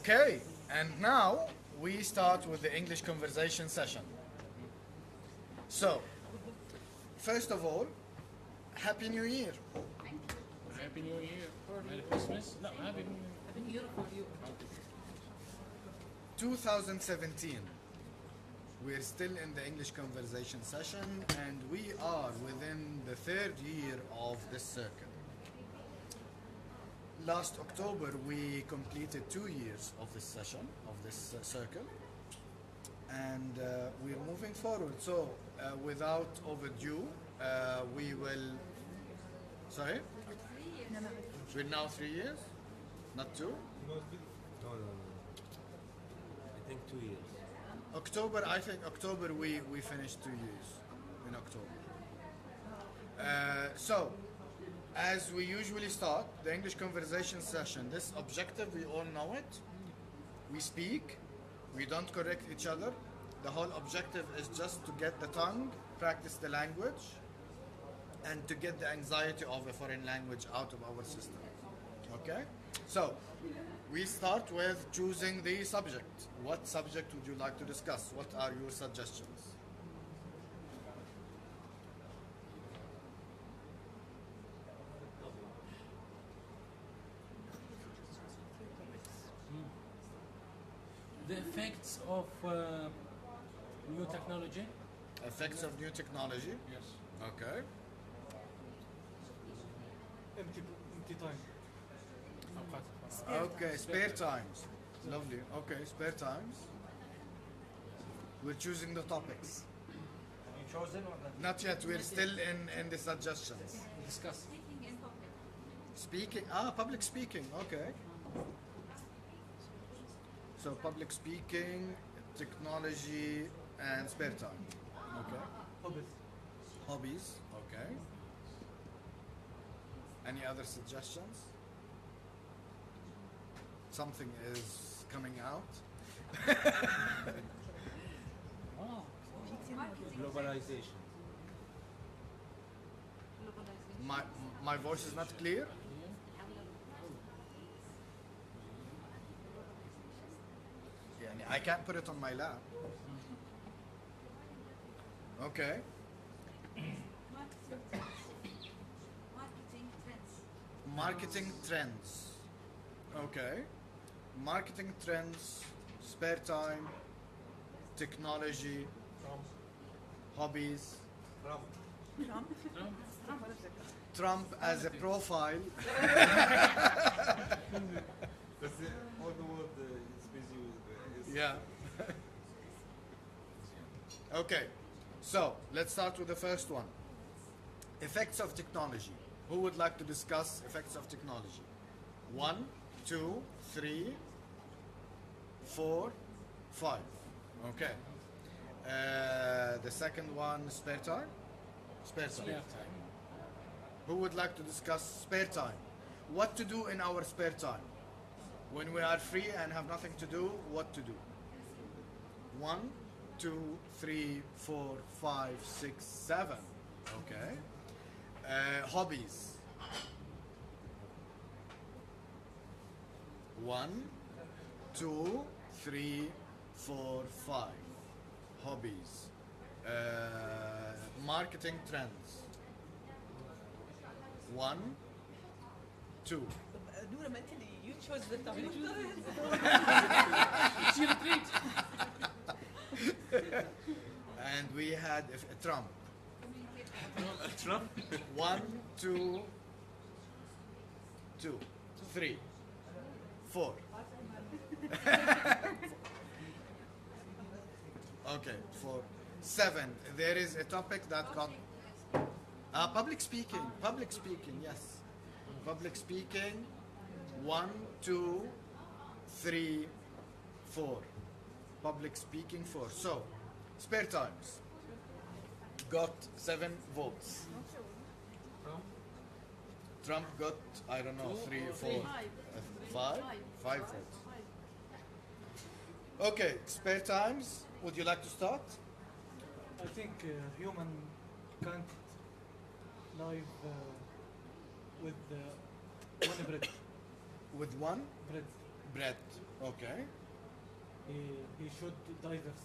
Okay, and now we start with the English conversation session. So, first of all, Happy New Year. Happy New Year. Merry Christmas. No, Happy New Year. 2017. We're still in the English conversation session and we are within the third year of this circle. Last October we completed 2 years of this session, of this circle, and we're moving forward. So without overdue, we will... Sorry? We're now 3 years? Not 2? No. I think 2 years. October, I think October we finished 2 years in October. So, as we usually start the English conversation session, this objective, we all know it. We speak, we don't correct each other. The whole objective is just to get the tongue, practice the language, and to get the anxiety of a foreign language out of our system. Okay? So, we start with choosing the subject. What subject would you like to discuss? What are your suggestions? The effects of new technology. Effects of new technology. Yes. Okay. empty time. Okay, spare times. Lovely. Okay, spare times. We're choosing the topics. You chosen or not? Not yet. We're still in the suggestions. Discuss. Speaking. Public speaking. Okay. So public speaking, technology, and spare time. Okay. Hobbies. Hobbies. Okay. Any other suggestions? Something is coming out. Oh. Globalization. My voice is not clear. Yeah, I can't put it on my lap. Okay. Marketing trends. Okay. Marketing trends, spare time, technology, hobbies. Trump as a profile. All the world is busy with Yeah. Okay. So, let's start with the first one. Effects of technology. Who would like to discuss effects of technology? 1, 2, 3, 4, 5. Okay. The second one, spare time? Spare time. Spare time. Who would like to discuss spare time? What to do in our spare time? When we are free and have nothing to do, what to do? 1, 2, 3, 4, 5, 6, 7. Okay. Hobbies. 1, 2, 3, 4, 5. Hobbies. Marketing trends. 1, 2. Noura, ما انت you chose the topic. It's your treat. And we had Trump. Trump? 1, 2, 2, 3, 4. Okay, 4. 7. There is a topic that got public speaking. Public speaking, yes. Public speaking. 1, 2, 3, 4. Public speaking 4. So, spare times. Got 7 votes. Trump got, I don't know, 3, 4, 5? 5 votes. Okay, spare times. Would you like to start? I think human can't live with one bread. With one? Bread. Bread. Okay. He should diverse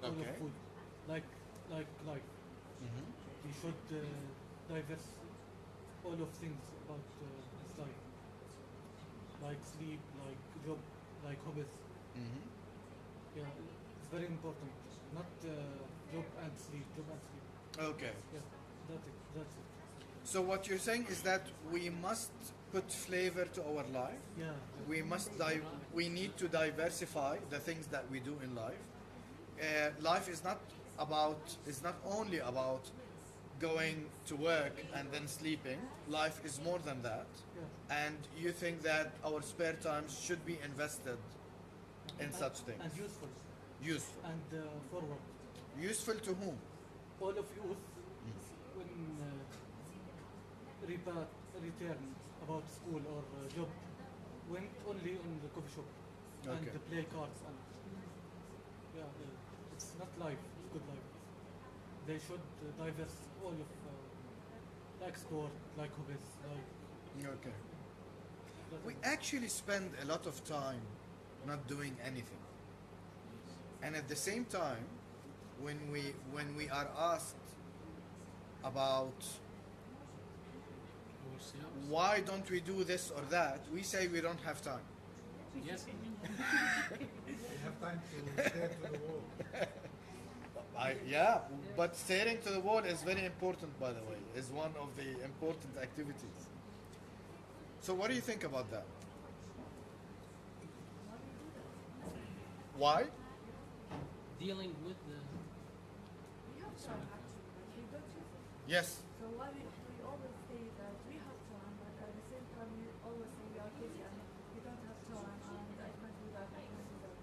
all Okay. of food, like life. Mhm. He should diverse all of things about his life, like sleep, like job, like hobbies. Mhm. Yeah, it's very important. Not job and sleep, job and sleep. Okay. Yeah, that's it. That's it. So what you're saying is that we must put flavor to our life. Yeah. We need to diversify the things that we do in life. Life is not only about going to work and then sleeping. Life is more than that. Yeah. And you think that our spare time should be invested in such things. And useful. Useful. And forward. Useful to whom? All of youth, when return about school or job, went only on the coffee shop Okay. and play cards. And yeah, it's not life. It's good life. They should diverse all of like sport, like hobbies, like. Okay. that- We actually spend a lot of time not doing anything. And at the same time, when we are asked about Ourselves. why don't we do this or that, we say we don't have time. Yes. You have time to stare to the wall. Yeah, but staring to the wall is very important, by the way, is one of the important activities. So what do you think about that? Why? Dealing with the. We have time actually, we don't use it. Yes. So why we always say that we have time, but at the same time we always say we are busy and we don't have time and I can't do that, I can't do that.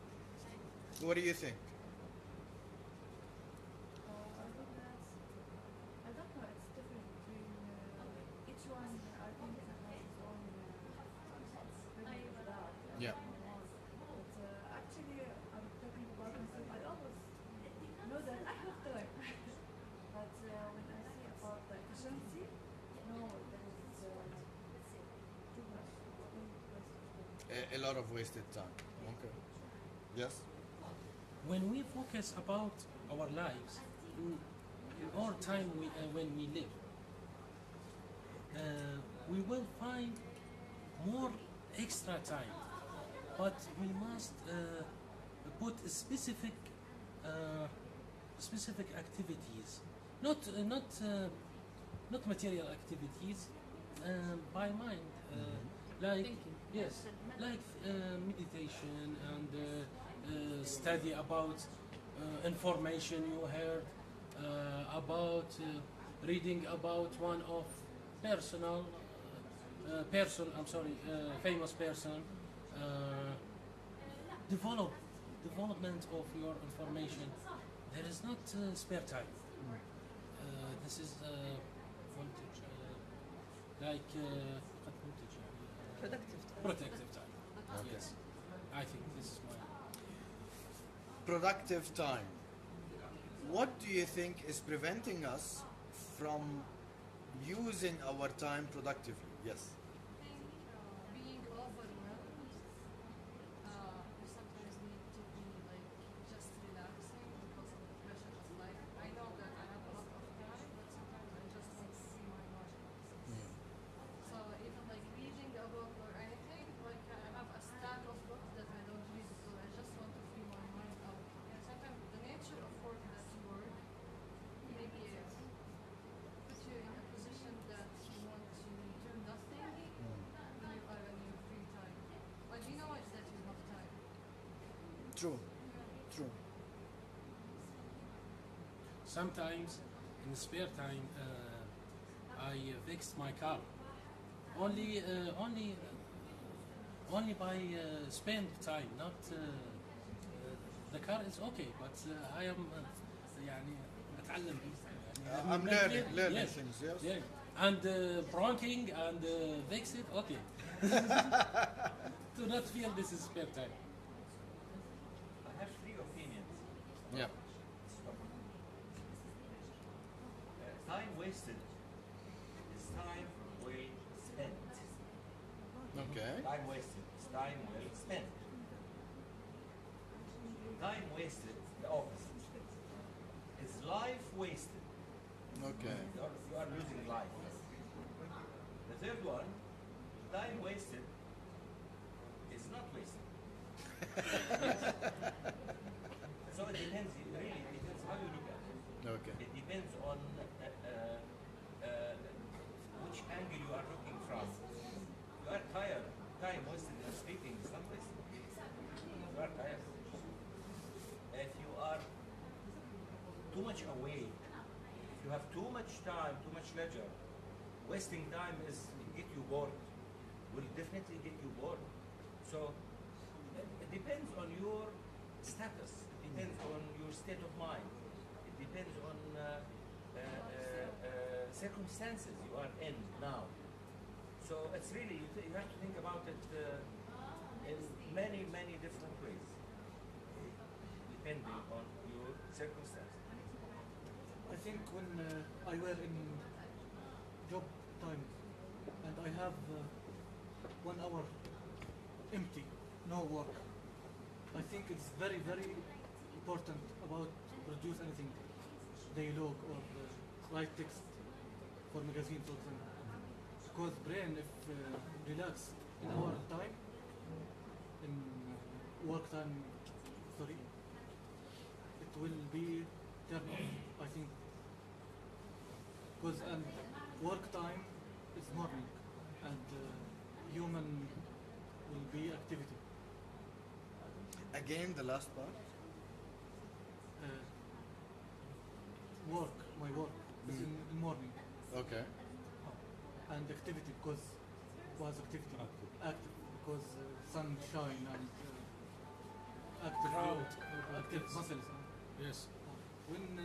What do you think? I think that's, I don't know, it's different between each one, I think it has its own belief about Yeah. But actually, I'm talking about myself, I always know that I have time. But when I say about the efficiency, no, there is too much. A lot of wasted time. Okay. Yes. When we focus about our lives, in our time when we live, we will find more extra time, but we must put specific activities, not material activities, by mind, like yes, like meditation and study about information you heard, about reading about one of famous person, development of your information. There is not spare time. This is voltage, like قد voltage, Productive time. protective time. Okay. Yes, I think this is my. Productive time. What do you think is preventing us from using our time productively? Yes. Being overwhelmed, you sometimes need to be like just relaxing because of the pressure of life. I know that I have a lot of time, but sometimes I just want to free my mind. So even like reading a book or anything, like I have a stack of books that I don't read because I just want to free my mind out. And sometimes the nature of work that you work maybe puts you in a position that you want to do nothing when you are in your free time. But you know that you have time. True. True. Sometimes in spare time, I fixed my car. Only by spend time, not the car is okay, but I am يعني أتعلم يعني I'm learning yes, things. Yes. yeah. And bronking and fix it, okay. Do not feel this is spare time. I have three opinions. Yeah. Time wasted is time well spent. Okay. Time wasted is time well spent. Time wasted, the opposite. Is life wasted. Okay. You are losing life. The third one, time wasted is not wasted. So it depends, really, it depends how you look at it. Okay. It depends on which angle you are looking from. You are tired. Time wasted in sleeping is not wasted. You are tired. If you are too much away, if you have too much time, too much leisure, wasting time is get you bored. Will definitely get you bored. So it depends on your status. It depends on your state of mind. It depends on circumstances you are in now. So it's really, you have to think about it in many, many different ways, depending on your circumstances. I think when I were in job time and I have 1 hour empty, no work, I think it's very, very important about produce anything, dialogue or write text for magazine, for example. Because brain, if relax in our time, in work time, sorry, it will be turn off, I think. Because work time is morning and human will be activity. Again, the last part. Work, my work is in morning. Okay. And activity, because was activity. Active, because sunshine and active, Crowd. active muscles. Yes. When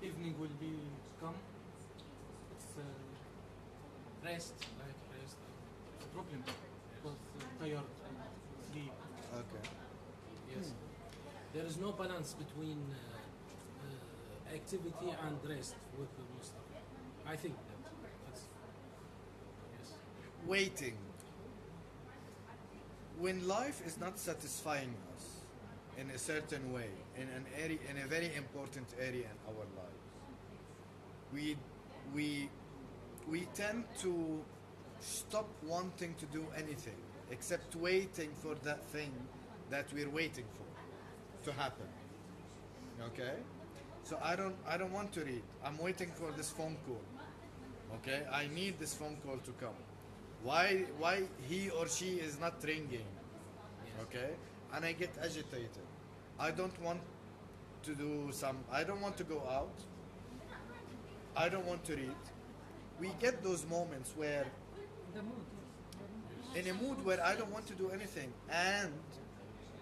evening will be come, it's Rest, like rest. a problem because tired and sleep. Okay. Yes. There is no balance between activity and rest with the Muslim. I think that's yes. Waiting. When life is not satisfying us in a certain way, in an area, in a very important area in our lives, we tend to stop wanting to do anything except waiting for that thing that we're waiting for to happen. Okay? So I don't want to read. I'm waiting for this phone call. Okay? I need this phone call to come. Why he or she is not ringing? Okay? And I get agitated. I don't want to I don't want to go out. I don't want to read. We get those moments where The mood. in a mood where I don't want to do anything and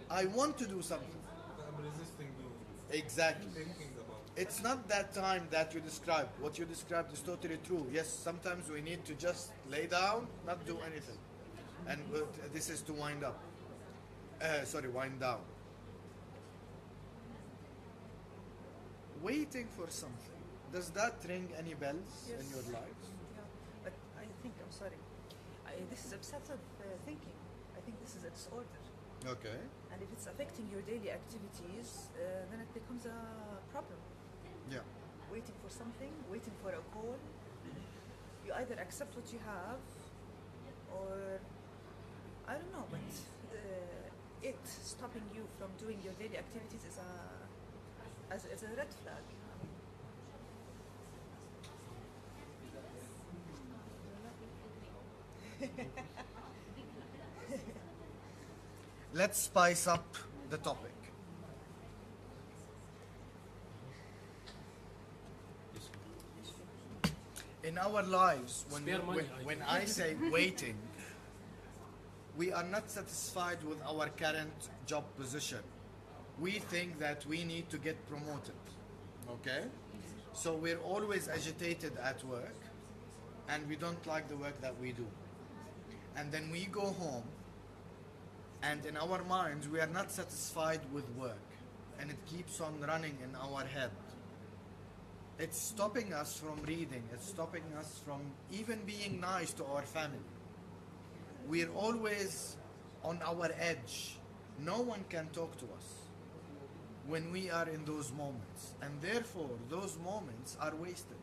I want to do something. I'm resisting to Exactly. thinking about it. It's not that time that you described. What you described is totally true. Yes, sometimes we need to just lay down, not do anything. And this is to wind up. Wind down. Waiting for something. Does that ring any bells in your lives? Yeah. But I think, I'm sorry, this is obsessive thinking. I think this is a disorder. Okay. And if it's affecting your daily activities, then it becomes a problem. Yeah. Waiting for something, waiting for a call. You either accept what you have, or I don't know, but it stopping you from doing your daily activities is a red flag. Let's spice up the topic. In our lives, Spare money, when I say waiting, we are not satisfied with our current job position. We think that we need to get promoted. Okay? So we're always agitated at work and we don't like the work that we do. And then we go home and in our minds we are not satisfied with work and it keeps on running in our head. It's stopping us from reading. It's stopping us from even being nice to our family. We're always on our edge. No one can talk to us when we are in those moments, and therefore those moments are wasted.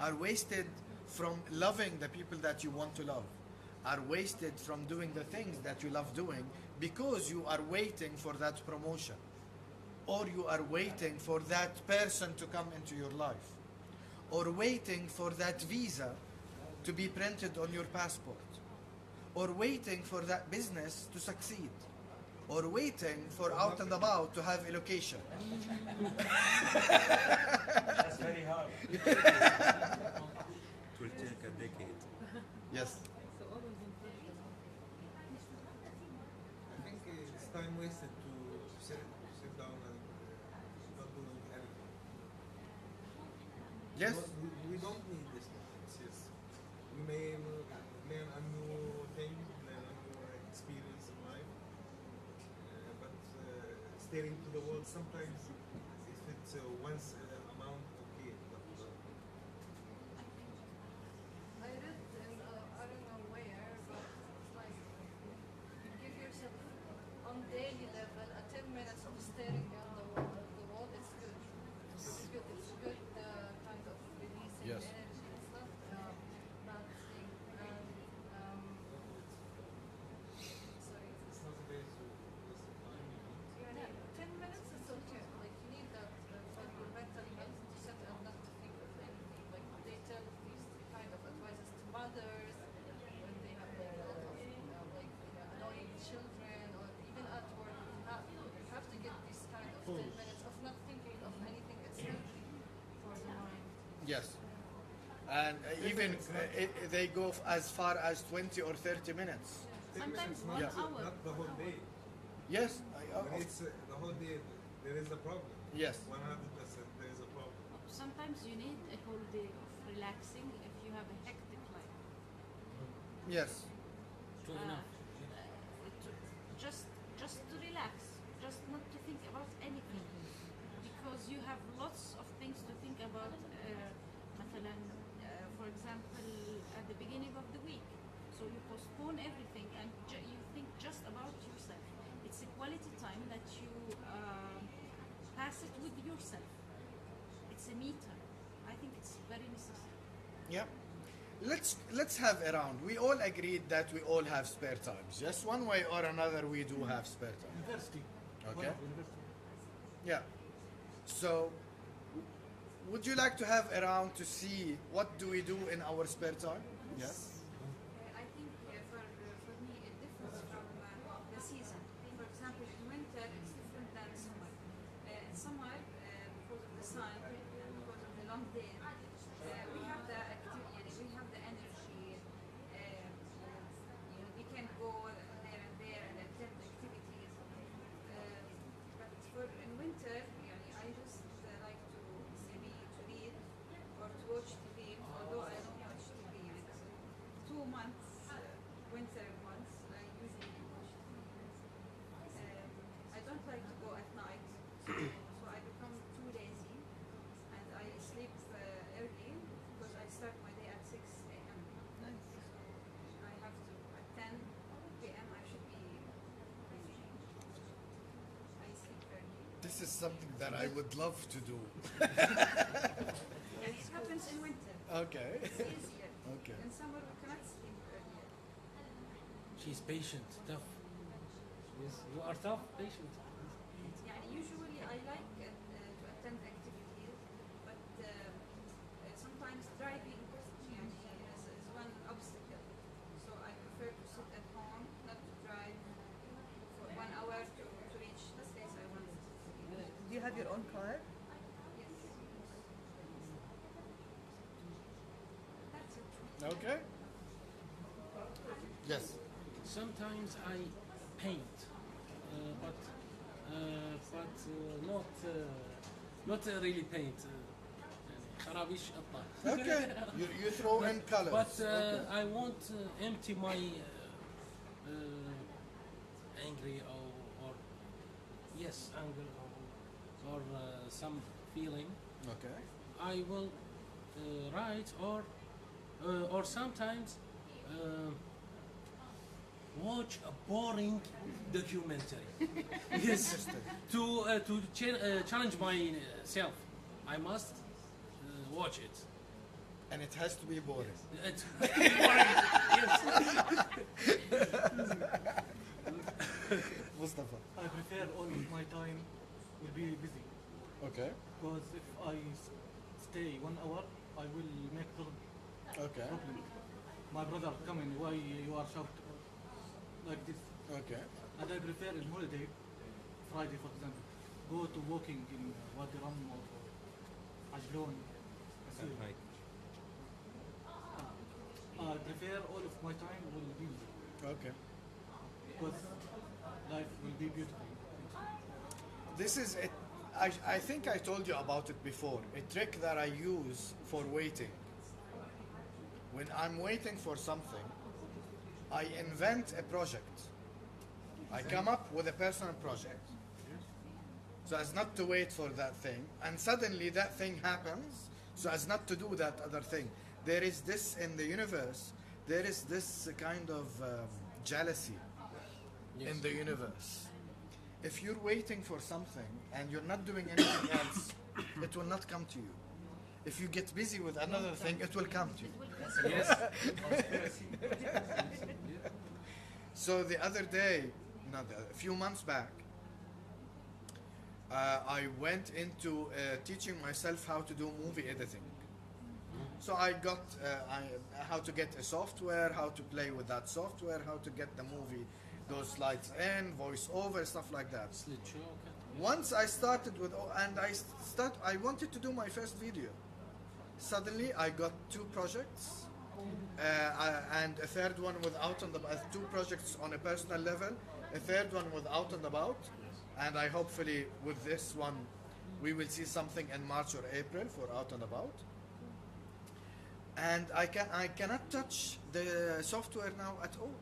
Are wasted from loving the people that you want to love, are wasted from doing the things that you love doing because you are waiting for that promotion, or you are waiting for that person to come into your life, or waiting for that visa to be printed on your passport, or waiting for that business to succeed, or waiting for Out and About to have a location. That's very hard. It will take a decade. Yes. I think it's time wasted to sit down and not doing anything. Yes. We don't need this. Yes. We may learn a new thing, learn a new experience in life, but staring to the world sometimes, if it's once amount, okay. But, I read in, I don't know where, but it's like you give yourself on daily level a 10 minutes of staring at the wall. It's good. It's good. It's good kind of releasing Yes. energy. It's not bad thing. And sorry. it's not a way to waste time. Yeah, 10 minutes is okay. Like you need that for your mental health to sit and not to think of anything. Like they tell these kind of advices to mothers when they have like annoying children, or even at work. You have to get this kind of 10 minutes of not thinking of anything. It's healthy for the mind. Yes. And even they go as far as 20 or 30 minutes. Sometimes Not, 1 hour. not the whole day. Yes. When it's the whole day, there is a problem. Yes. 100% there is a problem. Sometimes you need a whole day of relaxing if you have a hectic life. Yes. True Uh, enough. just to relax, just not to think about anything, because you have lots of things to think about. مثلا, for example, at the beginning of the week, so you postpone everything and you think just about yourself. It's a quality time that you pass it with yourself. It's a me time. I think it's very necessary. Yeah. Let's have a round. We all agreed that we all have spare times. Yes, one way or another we do have spare time. University. Okay. One of university. Yeah. So would you like to have a round to see what do we do in our spare time? Yes. I think for me it differs from the season. For example, in winter it's different than summer. In summer, because of the sun and because of the long day, we have the activity, we have the energy. We can go there and attend activities. But in winter, I just like to maybe to read or to watch TV. Although I don't watch TV, 2 months, winter months, I usually watch TV. I don't like to go at night, so I become too lazy, and I sleep early because I start my day at 6 a.m. Nice. So I have to at 10 p.m. I should be. I sleep early. This is something that I would love to do. And it happens in winter. Okay. It's easier. Okay. In summer we cannot sleep earlier. She's patient, tough. Yes, you are tough, patient. Usually I like to attend activities, but sometimes driving is one obstacle. So I prefer to sit at home, not to drive for 1 hour to reach the place I want. Do you have your own car? Yes. That's it. Okay. Yes. Sometimes I paint, but not really paint. خرابيش قطة. Okay. You throw in colors. But Okay. I won't empty my angry or yes, anger or some feeling. Okay. I will write or sometimes watch a boring documentary. Yes, to challenge myself, I must watch it. And it has to be boring. It's boring. Yes. Mustafa. I prefer all of my time will be busy. Okay. Because if I stay 1 hour, I will make Okay. problem. My brother coming, why you are shouting like this? Okay. And I prefer in holiday, Friday for example, go to walking in Wadi Ram or Ajlon. I prefer all of my time will be busy Okay. because life will be beautiful. This is it. I think I told you about it before. A trick that I use for waiting. When I'm waiting for something, I invent a project. I come up with a personal project. So as not to wait for that thing, and suddenly that thing happens, so as not to do that other thing. There is this in the universe, there is this kind of jealousy in the universe. If you're waiting for something and you're not doing anything else, it will not come to you. If you get busy with another thing, it will come to you. Yes. So the other day, a few months back, I went into teaching myself how to do movie editing. So I got how to get a software, how to play with that software, how to get the movie, those slides in, voice over, stuff like that. Slideshow, okay. Once I started with, and I wanted to do my first video. Suddenly I got 2 projects, and a third one with Out&About, 2 projects on a personal level, a third one with Out&About, and I hopefully with this one we will see something in March or April for Out&About. And I cannot touch the software now at all.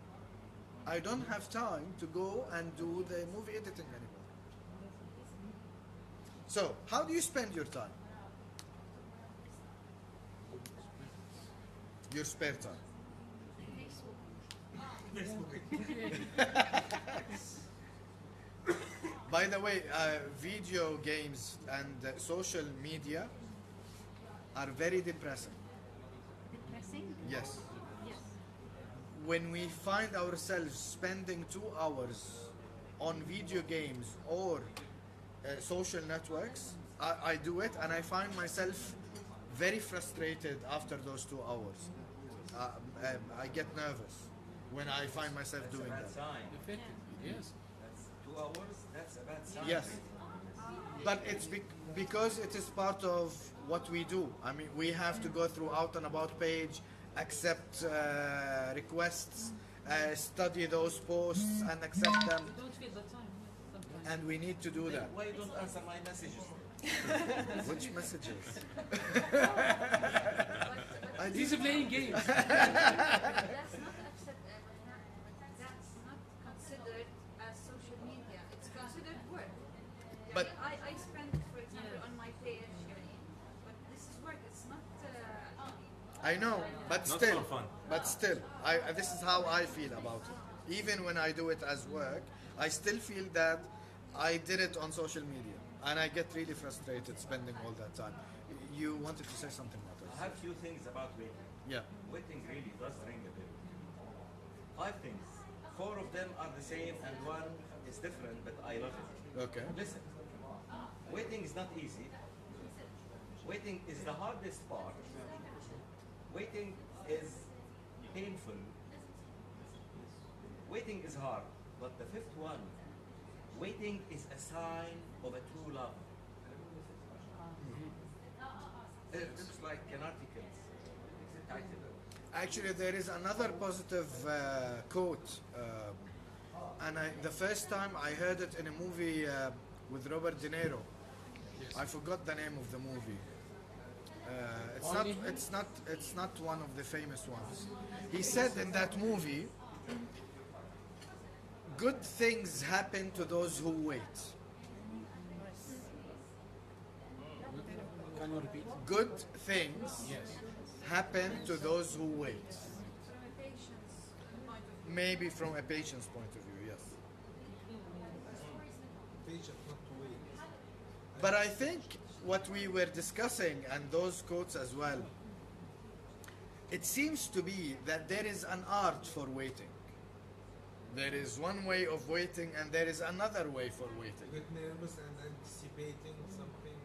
I don't have time to go and do the movie editing anymore. So, how do you spend your time? Your spare time. By the way, video games and social media are very depressing. Depressing? Yes. Yes. When we find ourselves spending 2 hours on video games or social networks, I do it and I find myself very frustrated after those 2 hours. I get nervous when I find myself doing Bad that. sign. Effective. Yes. That's 2 hours. That's a bad sign. Yes. But it's because it is part of what we do. I mean, we have to go through Out&About page, accept requests, study those posts and accept them. You don't feel the time sometimes. And we need to do that. Why you don't answer my messages? Which messages? He's playing games. That's not considered as social media. It's considered work. But- I spend, for example, on my page, but this is work. It's not. I know, but Not still, for fun. but still, this is how I feel about it. Even when I do it as work, I still feel that I did it on social media, and I get really frustrated spending all that time. You wanted to say something about I this? have few things about waiting. Yeah. Waiting really does ring a bell. 5 things. 4 of them are the same and 1 is different, but I love it. Okay. Listen, waiting is not easy. Waiting is the hardest part. Waiting is painful. Waiting is hard, but the 5th one, waiting is a sign of a true love. It looks like an article title. Actually, there is another positive quote, and the first time I heard it in a movie with Robert De Niro. I forgot the name of the movie. It's not one of the famous ones. He said in that movie, "Good things happen to those who wait." Can you repeat? Good things Yes. happen to those who wait. From a patient's point of view. maybe from a patient's point of view, yes. Patient, not to wait. But I think what we were discussing and those quotes as well, it seems to be that there is an art for waiting. There is one way of waiting and there is another way for waiting. Get nervous and anticipating something.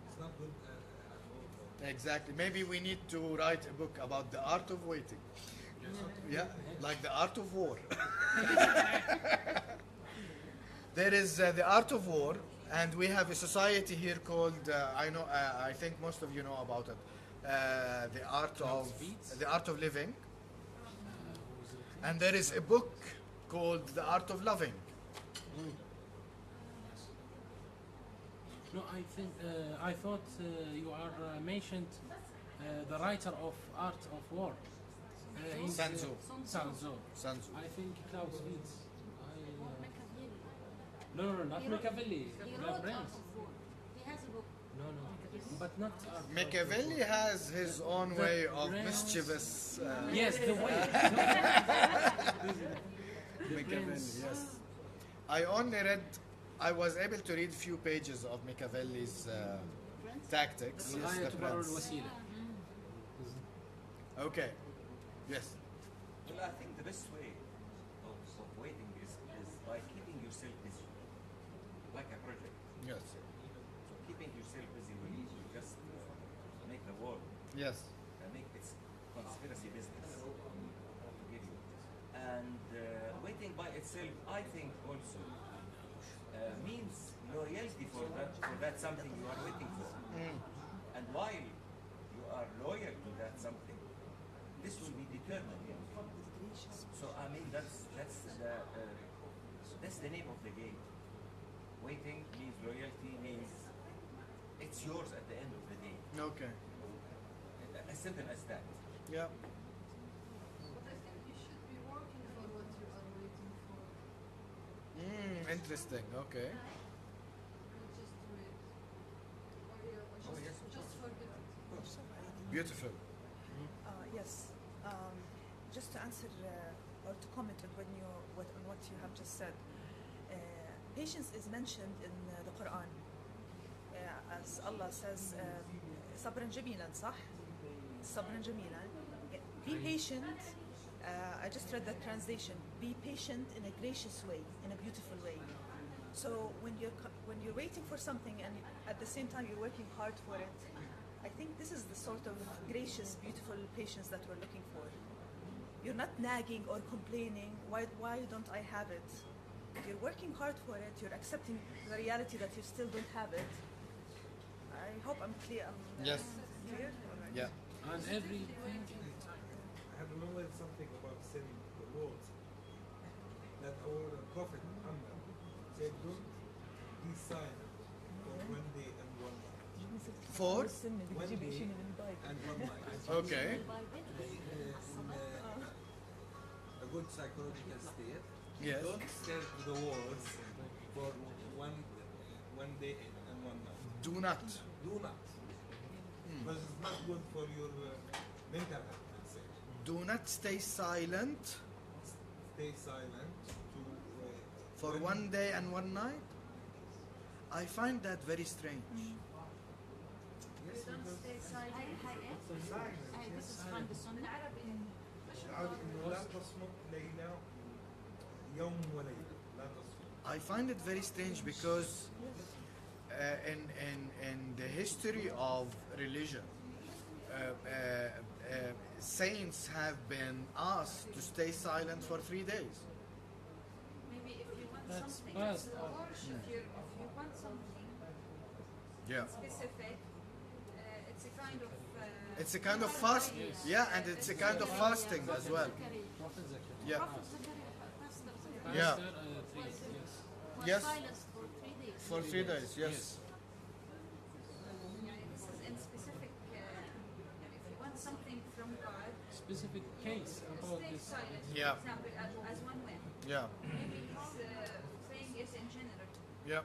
It's not good at all. Exactly. Maybe we need to write a book about the art of waiting. Yeah, like the art of war. There is the art of war, and we have a society here called I think most of you know about it. The art of living, and there is a book called The Art of Loving. No, I thought you are mentioned the writer of Art of War. He's, Sun Tzu. Sun Tzu. I think Klaus Wietz. No, not Machiavelli. He The wrote Prince. Art of War. He has a book. No, but not Art. Machiavelli has his own The way of Prince. mischievous. Yes, the way. Machiavelli, yes. I was able to read few pages of Machiavelli's tactics. Yes, the Prince. Okay. Yes. Well, I think the best way of waiting is by keeping yourself busy, like a project. Yes. So keeping yourself busy will just make the world Yes. make its conspiracy business. Give you. And waiting by itself, I think, also means loyalty for that something you are waiting for. And while you are loyal to that something, this will be determined. So I mean that's the name of the game. Waiting means loyalty, means it's yours at the end of the day. Okay. As simple as that. Yeah. But I think you should be working for what you are waiting for. Interesting. Okay. Not just wait. Or yes. just forget it. Beautiful. Yes. Just to answer or to comment on what you have just said. Patience is mentioned in the Quran. As Allah says, صبرا جميلا, صح? صبرا جميلا. Be patient. I just read the translation. Be patient in a gracious way, in a beautiful way. So when you're waiting for something and at the same time you're working hard for it, I think this is the sort of gracious, beautiful patience that we're looking for. You're not nagging or complaining, why don't I have it? You're working hard for it, you're accepting the reality that you still don't have it. I hope I'm clear. Yes. Clear? Yeah. And everything. I have remembered something about saying the words that our Prophet Muhammad said, don't be silent for 1 day and 1 night. For? 1 day and 1 night. Okay. A good psychological state. Yes. Don't stare to the walls for one day and 1 night. Do not. Do not. Because it's not good for your mental health, let's say. Do not stay silent Stay silent to for when- 1 day and 1 night. I find that very strange. Yes, because العادة إنه لا تصمت ليلة يوم وليلة لا تصمت. I find it very strange because in the history of religion, saints have been asked to stay silent for 3 days. Maybe if you want That's something, bad. it's worship. If you want something Yeah. specific, it's a kind of. It's a kind of fast. Yeah, and it's a kind of fasting as well. Prophet Zakaria. Yeah. Prophet Zakaria, Pastor Zakaria, Yeah. Pastor, 3 yes. was Yes. silenced for 3 days. For 3 days, yes. يعني this is in specific. If you want something from God, Specific case about stay this. silent. Yeah. For example, as one way. Yeah. Maybe he's saying it in general. Yeah.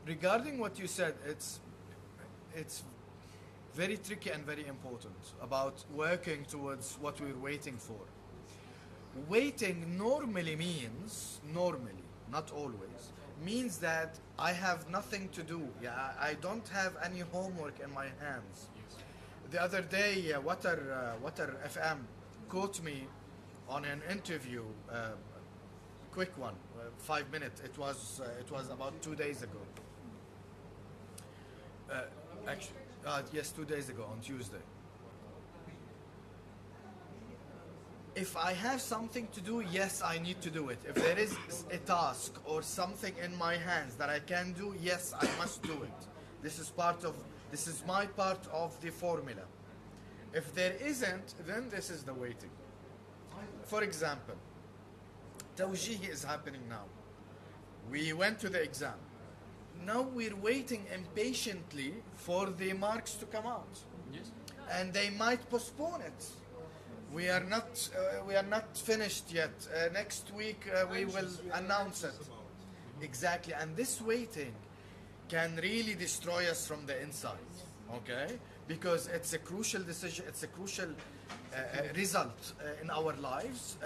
Regarding what you said, it's very tricky and very important about working towards what we're waiting for. Waiting normally means, not always, means that I have nothing to do. Yeah, I don't have any homework in my hands. The other day, Water FM caught me on an interview, quick one, 5 minutes. It was about 2 days ago. Actually, yes, 2 days ago on Tuesday. If I have something to do, yes, I need to do it. If there is a task or something in my hands that I can do, yes, I must do it. This is my part of the formula. If there isn't, then this is the waiting. For example, Tawjih is happening now. We went to the exam. Now we're waiting impatiently for the marks to come out. Yes. And they might postpone it. We are not finished yet. Next week we will announce it. Exactly. And this waiting can really destroy us from the inside. Okay? Because it's a crucial decision, it's a crucial result in our lives.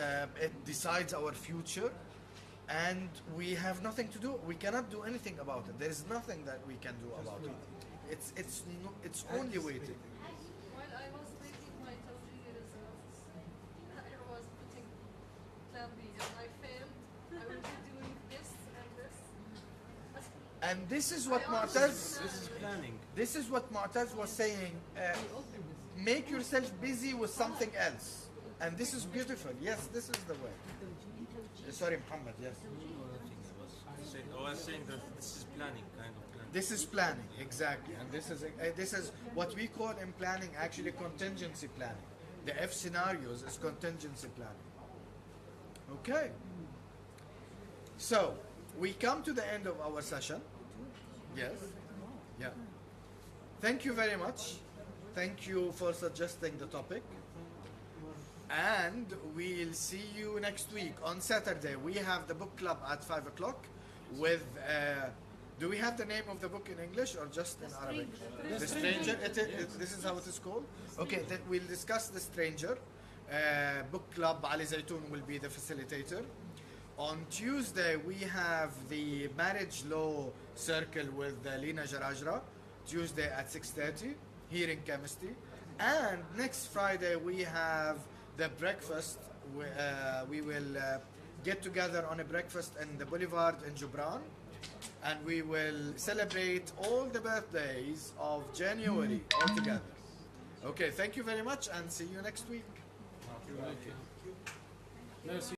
It decides our future. And we have nothing to do. We cannot do anything about it. There is nothing that we can do about it. It's only waiting. While I was making my Tawjih results, I was putting plan B and I failed. I will be doing this and this. And this is what Mu'taz, This is planning. this is what Mu'taz was saying. Make yourself busy with something else. And this is beautiful. Yes, this is the way. Sorry, Muhammad, yes. I was saying that this is planning, kind of planning. This is planning, exactly. And this is what we call in planning actually contingency planning. The F scenarios is contingency planning. Okay. So, we come to the end of our session. Yes. Yeah. Thank you very much. Thank you for suggesting the topic. And we'll see you next week. On Saturday, we have the book club at 5 o'clock with... do we have the name of the book in English or just in Arabic? The Stranger. This is how it is called? Okay, then we'll discuss The Stranger. Book club, Ali Zaytoun will be the facilitator. On Tuesday, we have the Marriage Law Circle with Lina Jarajra. Tuesday at 6:30 here in Chemistry. And next Friday, we have the breakfast. We will get together on a breakfast in the Boulevard in Jubran, and we will celebrate all the birthdays of January all together. Okay, thank you very much and see you next week. Merci.